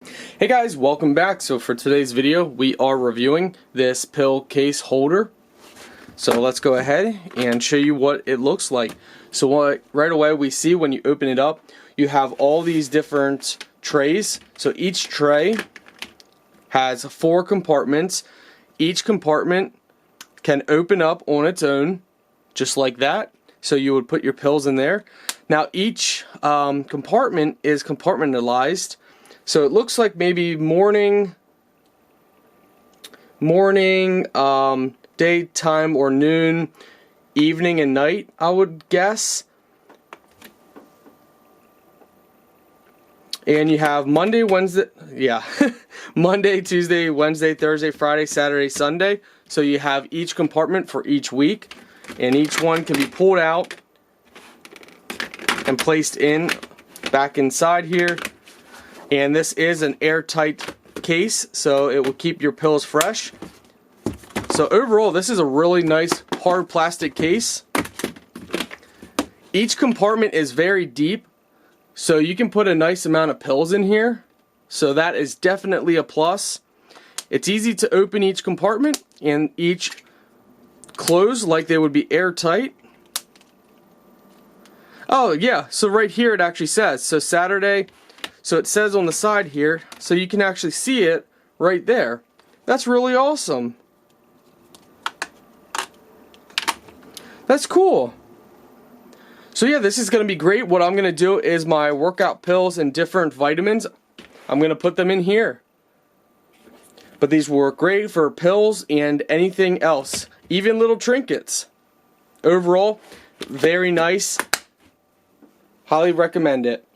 Hey guys, welcome back. So for today's video we are reviewing this pill case holder. So let's go ahead and show you what it looks like. So right away we see when you open it up, you have all these different trays. So each tray has 4 compartments. Each compartment can open up on its own, just like that. So you would put your pills in there. Now each compartment is compartmentalized. So it looks like maybe morning, daytime or noon, evening and night, I would guess. And you have Monday, Wednesday, Monday, Tuesday, Wednesday, Thursday, Friday, Saturday, Sunday. So you have each compartment for each week, and each one can be pulled out and placed back inside here. And this is an airtight case, so it will keep your pills fresh. So overall, this is a really nice hard plastic case. Each compartment is very deep, so you can put a nice amount of pills in here. So that is definitely a plus. It's easy to open each compartment and each close like they would be airtight. Oh yeah, so right here it actually says, so Saturday. So it says on the side here, so you can actually see it right there. That's really awesome. That's cool. So yeah, this is going to be great. What I'm going to do is my workout pills and different vitamins, I'm going to put them in here. But these work great for pills and anything else, even little trinkets. Overall, very nice. Highly recommend it.